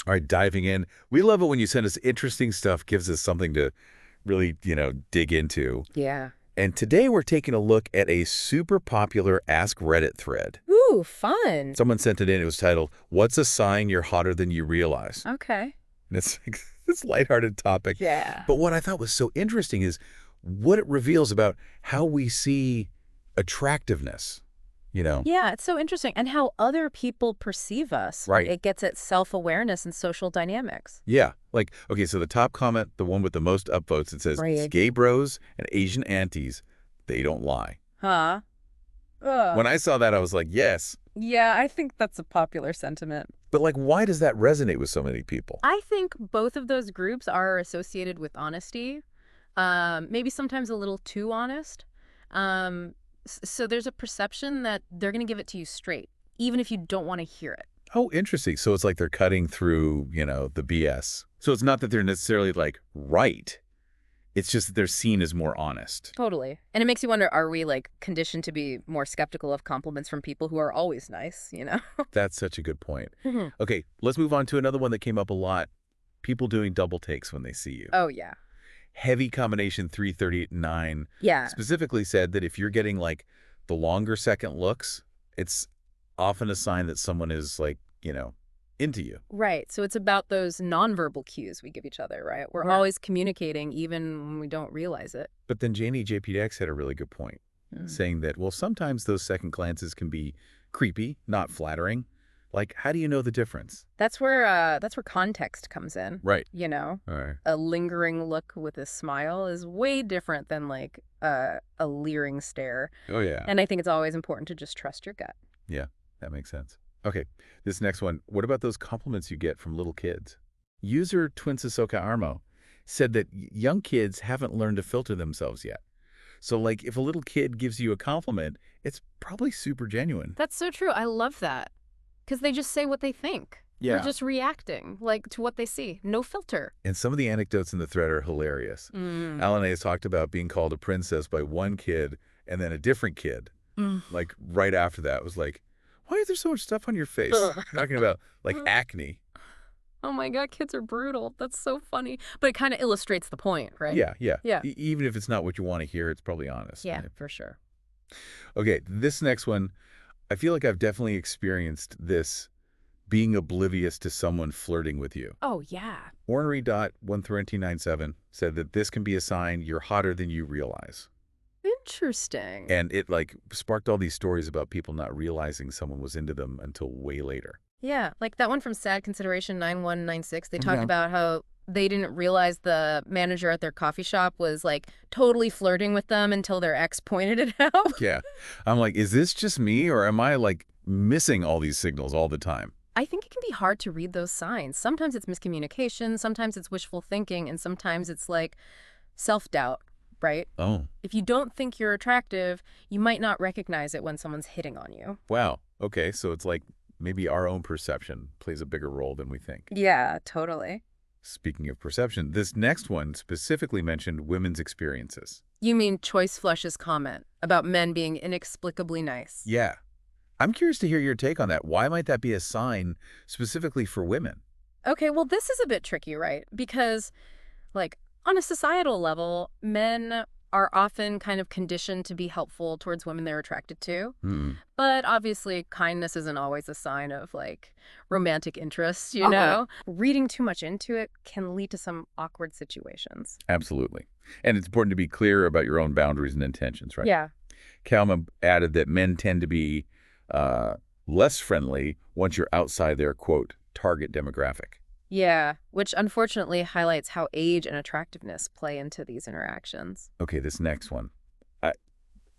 All right, diving in. We love it when you send us interesting stuff, gives us something to really, dig into. Yeah. And today we're taking a look at a super popular Ask Reddit thread. Ooh, fun. Someone sent it in. It was titled, "What's a Sign You're Hotter Than You Realize?" Okay. And it's like this lighthearted topic. Yeah. But what I thought was so interesting is what it reveals about how we see attractiveness, you know? Yeah, it's so interesting. And how other people perceive us. Right. It gets at self-awareness and social dynamics. Yeah. Like, okay, so the top comment, the one with the most upvotes, it says, Right. "Gay bros and Asian aunties, they don't lie." Huh? Ugh. When I saw that, I was like, yes. Yeah, I think that's a popular sentiment. But like, why does that resonate with so many people? I think both of those groups are associated with honesty. Maybe sometimes a little too honest. So there's a perception that they're going to give it to you straight, even if you don't want to hear it. Oh, interesting. So it's like they're cutting through, the BS. So it's not that they're necessarily like right. It's just that they're seen as more honest. Totally. And it makes you wonder, are we like conditioned to be more skeptical of compliments from people who are always nice? That's such a good point. Mhm. Okay, let's move on to another one that came up a lot. People doing double takes when they see you. Oh, yeah. Heavy combination 338-9 Yeah. specifically said that if you're getting like the longer second looks, it's often a sign that someone is like, into you. Right. So it's about those nonverbal cues we give each other, right? We're always communicating even when we don't realize it. But then Janie JPDX had a really good point, Mm. saying that, well, sometimes those second glances can be creepy, not flattering. Like, how do you know the difference? That's where context comes in. Right. All right. A lingering look with a smile is way different than like a leering stare. Oh, yeah. And I think it's always important to just trust your gut. Yeah, that makes sense. Okay, this next one. What about those compliments you get from little kids? User Twinsasoka Armo said that young kids haven't learned to filter themselves yet. So, like, if a little kid gives you a compliment, it's probably super genuine. That's so true. I love that. Because they just say what they think. Yeah. They're just reacting like to what they see. No filter. And some of the anecdotes in the thread are hilarious. Mm. Alan A. has talked about being called a princess by one kid and then a different kid. Like, right after that was like, why is there so much stuff on your face? Talking about, like, acne. Oh my God, kids are brutal. That's so funny. But it kind of illustrates the point, right? Yeah. Yeah. Even if it's not what you want to hear, it's probably honest. Yeah, Right? for sure. Okay, this next one, I feel like I've definitely experienced this, being oblivious to someone flirting with you. Oh, yeah. Ornery.11397 said that this can be a sign you're hotter than you realize. Interesting. And it, like, sparked all these stories about people not realizing someone was into them until way later. Yeah, like that one from Sad Consideration 9196. They talked Yeah. about how they didn't realize the manager at their coffee shop was like totally flirting with them until their ex pointed it out. Yeah. I'm like, is this just me, or am I, like, missing all these signals all the time? I think it can be hard to read those signs. Sometimes it's miscommunication, sometimes it's wishful thinking, and sometimes it's like self-doubt, right? Oh, If you don't think you're attractive, you might not recognize it when someone's hitting on you. wow. Okay, so it's like maybe our own perception plays a bigger role than we think. Yeah, totally. Speaking of perception, this next one specifically mentioned women's experiences. You mean Choice Flush's comment about men being inexplicably nice? Yeah. I'm curious to hear your take on that. Why might that be a sign specifically for women? Okay, well, this is a bit tricky, right? Because, like, on a societal level, men are often kind of conditioned to be helpful towards women they're attracted to. Hmm. But obviously, kindness isn't always a sign of, like, romantic interest, you Uh-huh. know? Reading too much into it can lead to some awkward situations. Absolutely. And it's important to be clear about your own boundaries and intentions, right? Yeah. Kalman added that men tend to be less friendly once you're outside their, quote, target demographic. Yeah, which unfortunately highlights how age and attractiveness play into these interactions. Okay, this next one.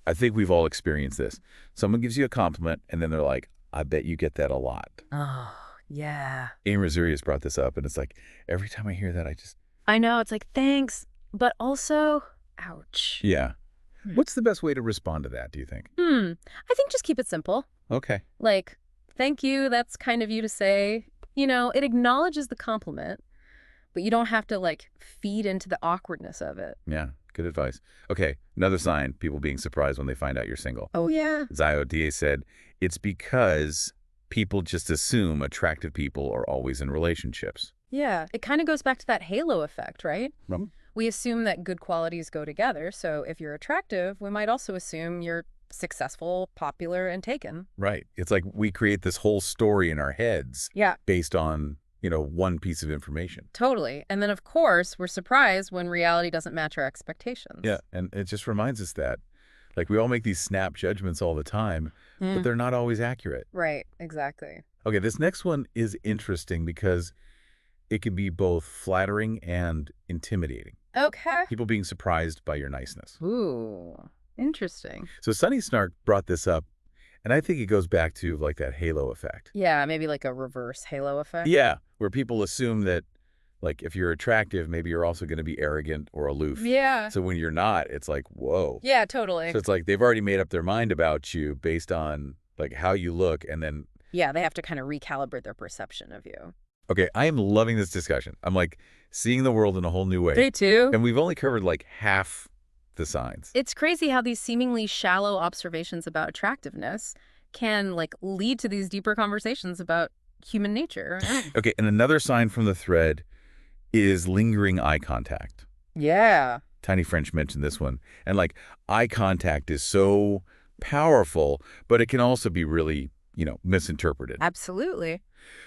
I think we've all experienced this. Someone gives you a compliment, and then they're like, I bet you get that a lot. Oh, yeah. Amy Razurius brought this up, and it's like, every time I hear that, I know, it's like, thanks, but also, ouch. yeah. What's the best way to respond to that, do you think? I think just keep it simple. Okay. Like, thank you, that's kind of you to say. It acknowledges the compliment, but you don't have to, like, feed into the awkwardness of it. Yeah, good advice. Okay, another sign, people being surprised when they find out you're single. Oh, yeah. Zio DA said, it's because people just assume attractive people are always in relationships. Yeah, it kind of goes back to that halo effect, right? Mhm. We assume that good qualities go together, so if you're attractive, we might also assume you're successful, popular, and taken. Right. It's like we create this whole story in our heads Yeah, based on, one piece of information. totally. And then, of course, we're surprised when reality doesn't match our expectations. Yeah. And it just reminds us that, like, we all make these snap judgments all the time, but Mm, they're not always accurate. right, exactly. Okay, this next one is interesting because it can be both flattering and intimidating. Okay. People being surprised by your niceness. Ooh, interesting. So Sunny Snark brought this up, and I think it goes back to like that halo effect. Yeah, maybe like a reverse halo effect. Yeah, where people assume that like if you're attractive, maybe you're also going to be arrogant or aloof. Yeah. So when you're not, it's like, whoa. Yeah, totally. So it's like they've already made up their mind about you based on like how you look. And then, Yeah, they have to kind of recalibrate their perception of you. okay, I am loving this discussion. I'm like seeing the world in a whole new way. They too. And we've only covered like half the signs. It's crazy how these seemingly shallow observations about attractiveness can like lead to these deeper conversations about human nature. Okay, and another sign from the thread is lingering eye contact. Yeah. Tiny French mentioned this one. And like eye contact is so powerful, but it can also be really, misinterpreted. Absolutely.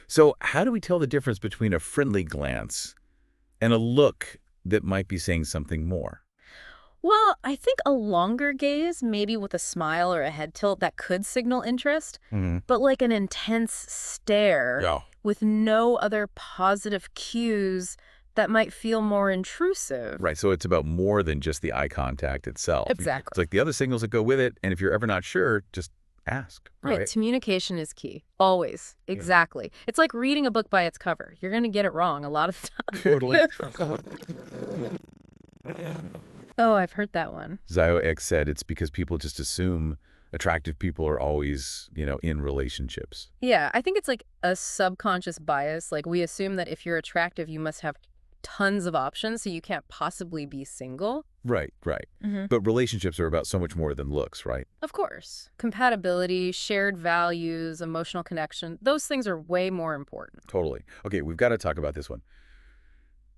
So how do we tell the difference between a friendly glance and a look that might be saying something more? Well, I think a longer gaze, maybe with a smile or a head tilt, that could signal interest, but like an intense stare Yeah. with no other positive cues that might feel more intrusive. Right. So it's about more than just the eye contact itself. Exactly. It's like the other signals that go with it. And if you're ever not sure, just ask. Right. Communication is key. Always. Exactly. It's like reading a book by its cover. You're going to get it wrong a lot of the time. Totally. Oh, I've heard that one. Zio X said it's because people just assume attractive people are always, in relationships. Yeah, I think it's like a subconscious bias. Like we assume that if you're attractive, you must have tons of options, so you can't possibly be single. Right, right. But relationships are about so much more than looks, right? Of course. Compatibility, shared values, emotional connection, those things are way more important. Totally. Okay, we've got to talk about this one.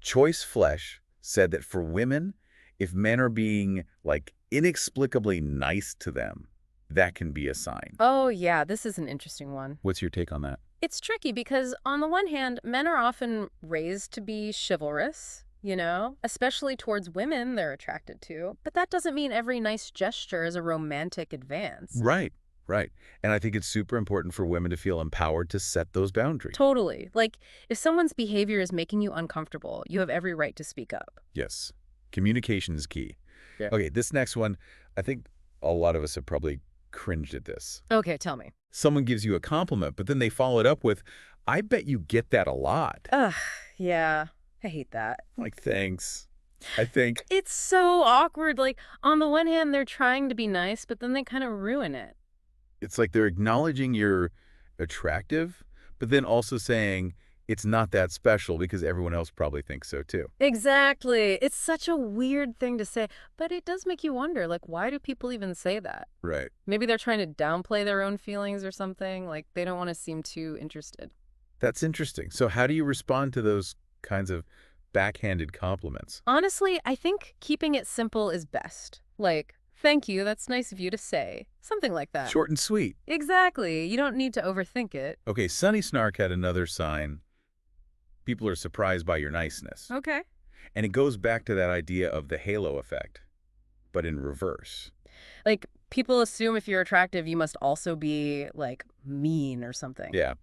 Choice Flesh said that for women, if men are being, like, inexplicably nice to them, that can be a sign. Oh, yeah, this is an interesting one. What's your take on that? It's tricky because, on the one hand, men are often raised to be chivalrous, especially towards women they're attracted to. But that doesn't mean every nice gesture is a romantic advance. Right, right. And I think it's super important for women to feel empowered to set those boundaries. Totally. Like, if someone's behavior is making you uncomfortable, you have every right to speak up. Yes. Communication is key. Yeah. Okay, this next one, I think a lot of us have probably cringed at this. Okay, tell me. Someone gives you a compliment, but then they follow it up with, I bet you get that a lot. Ugh, yeah. I hate that. Like, thanks. I think. It's so awkward. Like, on the one hand, they're trying to be nice, but then they kind of ruin it. It's like they're acknowledging you're attractive, but then also saying it's not that special because everyone else probably thinks so too. Exactly. It's such a weird thing to say, but it does make you wonder, like, why do people even say that? Right. Maybe they're trying to downplay their own feelings or something. Like, they don't want to seem too interested. That's interesting. So how do you respond to those kinds of backhanded compliments? Honestly, I think keeping it simple is best. Like, thank you, that's nice of you to say. Something like that. Short and sweet. Exactly. You don't need to overthink it. Okay, Sunny Snark had another sign. People are surprised by your niceness. Okay. And it goes back to that idea of the halo effect, but in reverse. Like, people assume if you're attractive, you must also be, like, mean or something. Yeah.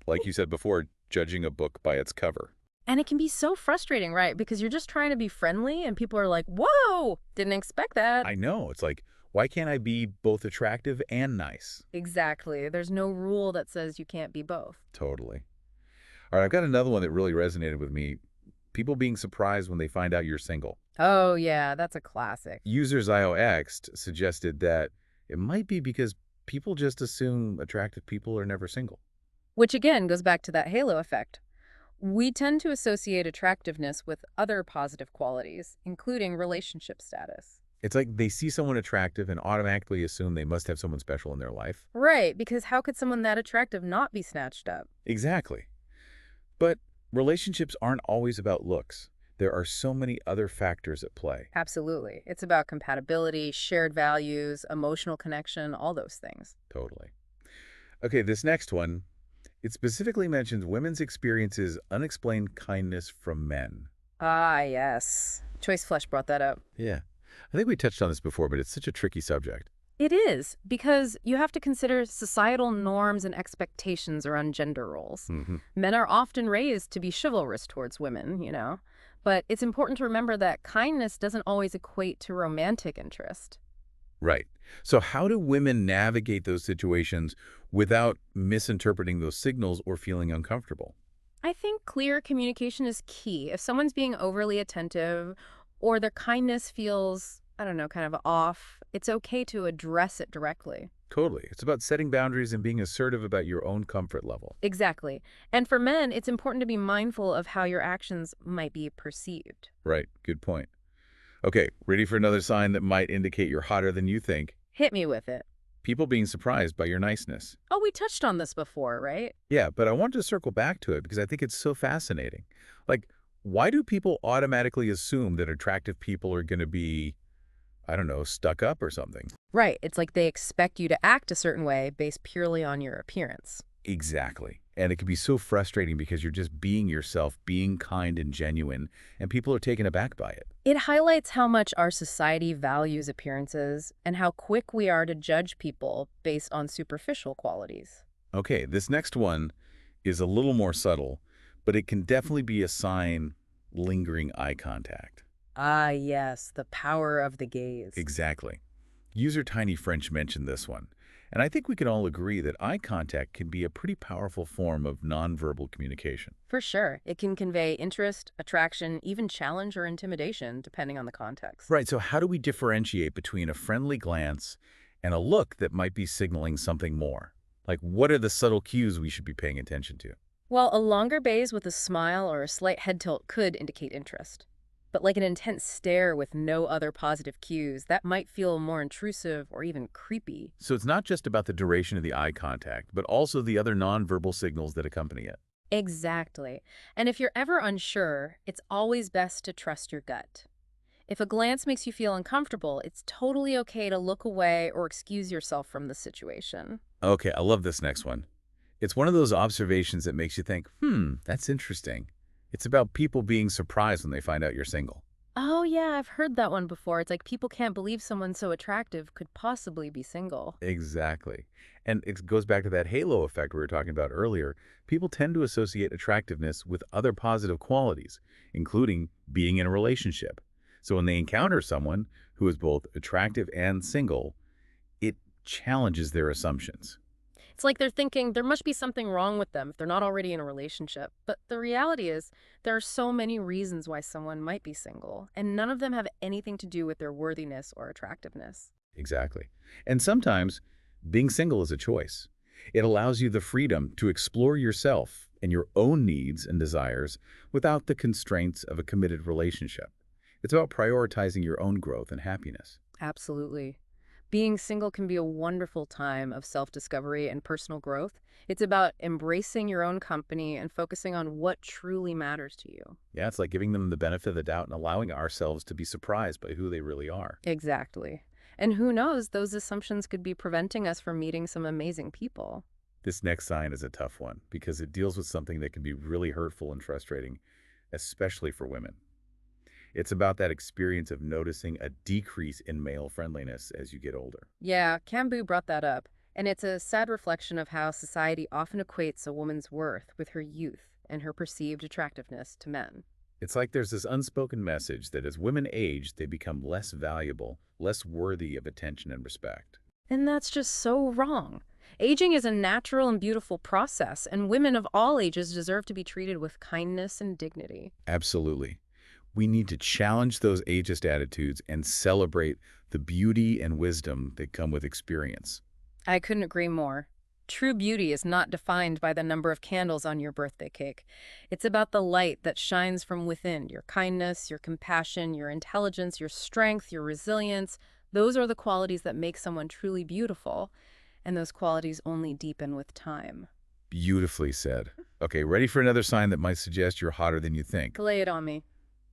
Like you said before, judging a book by its cover. And it can be so frustrating, right? Because you're just trying to be friendly and people are like, whoa, didn't expect that. I know. It's like, why can't I be both attractive and nice? Exactly. There's no rule that says you can't be both. Totally. All right, I've got another one that really resonated with me. People being surprised when they find out you're single. Oh, yeah, that's a classic. User ZioX suggested that it might be because people just assume attractive people are never single. Which again goes back to that halo effect. We tend to associate attractiveness with other positive qualities, including relationship status. It's like they see someone attractive and automatically assume they must have someone special in their life. Right, because how could someone that attractive not be snatched up? Exactly. But relationships aren't always about looks. There are so many other factors at play. Absolutely. It's about compatibility, shared values, emotional connection, all those things. Totally. Okay, this next one, it specifically mentions women's experiences unexplained kindness from men. Ah, yes. Choice Flesh brought that up. Yeah. I think we touched on this before, but it's such a tricky subject. It is, because you have to consider societal norms and expectations around gender roles. Hmm. Men are often raised to be chivalrous towards women. But it's important to remember that kindness doesn't always equate to romantic interest. Right. So how do women navigate those situations without misinterpreting those signals or feeling uncomfortable? I think clear communication is key. If someone's being overly attentive or their kindness feels, I don't know, kind of off, it's okay to address it directly. Totally. It's about setting boundaries and being assertive about your own comfort level. Exactly. And for men, it's important to be mindful of how your actions might be perceived. Right. Good point. Okay, ready for another sign that might indicate you're hotter than you think? Hit me with it. People being surprised by your niceness. Oh, we touched on this before, right? Yeah, but I wanted to circle back to it because I think it's so fascinating. Like, why do people automatically assume that attractive people are going to be, I don't know, stuck up or something? Right. It's like they expect you to act a certain way based purely on your appearance. Exactly. And it can be so frustrating because you're just being yourself, being kind and genuine, and people are taken aback by it. It highlights how much our society values appearances and how quick we are to judge people based on superficial qualities. Okay, this next one is a little more subtle, but it can definitely be a sign: lingering eye contact. Ah, yes, the power of the gaze. Exactly. User Tiny French mentioned this one, and I think we can all agree that eye contact can be a pretty powerful form of nonverbal communication. For sure, it can convey interest, attraction, even challenge or intimidation, depending on the context. Right, so how do we differentiate between a friendly glance and a look that might be signaling something more? Like, what are the subtle cues we should be paying attention to? Well, a longer gaze with a smile or a slight head tilt could indicate interest. But like an intense stare with no other positive cues, that might feel more intrusive or even creepy. So it's not just about the duration of the eye contact, but also the other nonverbal signals that accompany it. Exactly. And if you're ever unsure, it's always best to trust your gut. If a glance makes you feel uncomfortable, it's totally okay to look away or excuse yourself from the situation. Okay, I love this next one. It's one of those observations that makes you think, that's interesting. It's about people being surprised when they find out you're single. Oh, yeah, I've heard that one before. It's like people can't believe someone so attractive could possibly be single. Exactly. And it goes back to that halo effect we were talking about earlier. People tend to associate attractiveness with other positive qualities, including being in a relationship. So when they encounter someone who is both attractive and single, it challenges their assumptions. It's like they're thinking there must be something wrong with them if they're not already in a relationship. But the reality is, there are so many reasons why someone might be single, and none of them have anything to do with their worthiness or attractiveness. Exactly. And sometimes being single is a choice. It allows you the freedom to explore yourself and your own needs and desires without the constraints of a committed relationship. It's about prioritizing your own growth and happiness. Absolutely. Being single can be a wonderful time of self-discovery and personal growth. It's about embracing your own company and focusing on what truly matters to you. Yeah, it's like giving them the benefit of the doubt and allowing ourselves to be surprised by who they really are. Exactly. And who knows, those assumptions could be preventing us from meeting some amazing people. This next sign is a tough one because it deals with something that can be really hurtful and frustrating, especially for women. It's about that experience of noticing a decrease in male friendliness as you get older. Yeah, Kambu brought that up, and it's a sad reflection of how society often equates a woman's worth with her youth and her perceived attractiveness to men. It's like there's this unspoken message that as women age, they become less valuable, less worthy of attention and respect. And that's just so wrong. Aging is a natural and beautiful process, and women of all ages deserve to be treated with kindness and dignity. Absolutely. We need to challenge those ageist attitudes and celebrate the beauty and wisdom that come with experience. I couldn't agree more. True beauty is not defined by the number of candles on your birthday cake. It's about the light that shines from within, your kindness, your compassion, your intelligence, your strength, your resilience. Those are the qualities that make someone truly beautiful, and those qualities only deepen with time. Beautifully said. Okay, ready for another sign that might suggest you're hotter than you think. Lay it on me.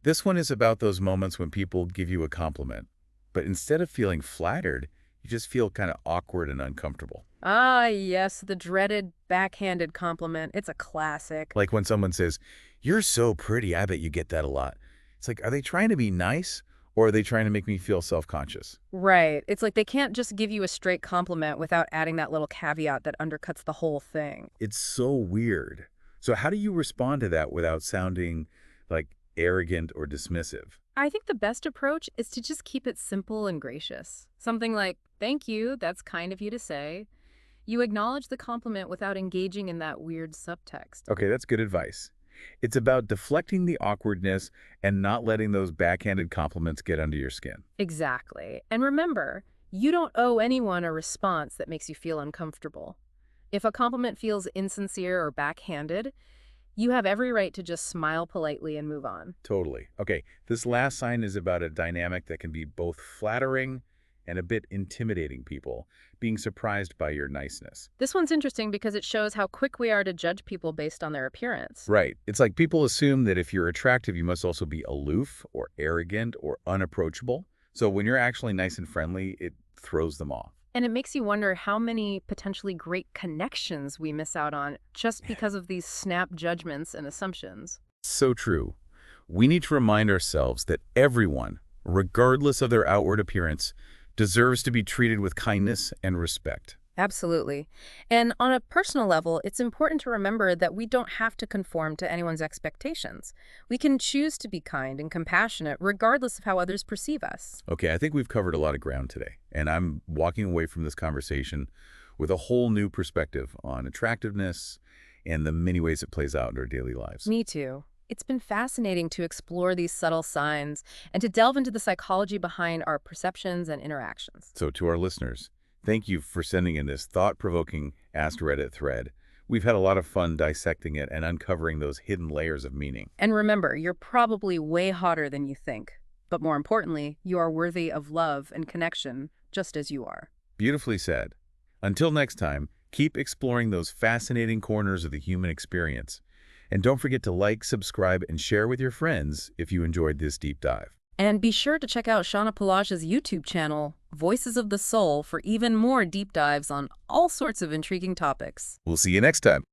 This one is about those moments when people give you a compliment, but instead of feeling flattered, you just feel kind of awkward and uncomfortable. Ah, yes, the dreaded backhanded compliment. It's a classic. Like when someone says, "You're so pretty, I bet you get that a lot." It's like, are they trying to be nice or are they trying to make me feel self-conscious? Right. It's like they can't just give you a straight compliment without adding that little caveat that undercuts the whole thing. It's so weird. So how do you respond to that without sounding like arrogant or dismissive? I think the best approach is to just keep it simple and gracious. Something like, thank you, that's kind of you to say. You acknowledge the compliment without engaging in that weird subtext. Okay, that's good advice. It's about deflecting the awkwardness and not letting those backhanded compliments get under your skin. Exactly. And remember, you don't owe anyone a response that makes you feel uncomfortable. If a compliment feels insincere or backhanded, you have every right to just smile politely and move on. Totally. Okay, this last sign is about a dynamic that can be both flattering and a bit intimidating people, being surprised by your niceness. This one's interesting because it shows how quick we are to judge people based on their appearance. Right. It's like people assume that if you're attractive, you must also be aloof or arrogant or unapproachable. So when you're actually nice and friendly, it throws them off. And it makes you wonder how many potentially great connections we miss out on just because of these snap judgments and assumptions. So true. We need to remind ourselves that everyone, regardless of their outward appearance, deserves to be treated with kindness and respect. Absolutely. And on a personal level, it's important to remember that we don't have to conform to anyone's expectations. We can choose to be kind and compassionate regardless of how others perceive us. Okay, I think we've covered a lot of ground today, and I'm walking away from this conversation with a whole new perspective on attractiveness and the many ways it plays out in our daily lives. Me too. It's been fascinating to explore these subtle signs and to delve into the psychology behind our perceptions and interactions. So to our listeners, thank you for sending in this thought-provoking Ask Reddit thread. We've had a lot of fun dissecting it and uncovering those hidden layers of meaning. And remember, you're probably way hotter than you think. But more importantly, you are worthy of love and connection, just as you are. Beautifully said. Until next time, keep exploring those fascinating corners of the human experience. And don't forget to like, subscribe, and share with your friends if you enjoyed this deep dive. And be sure to check out Shauna Palaj's YouTube channel, Voices of the Soul, for even more deep dives on all sorts of intriguing topics. We'll see you next time.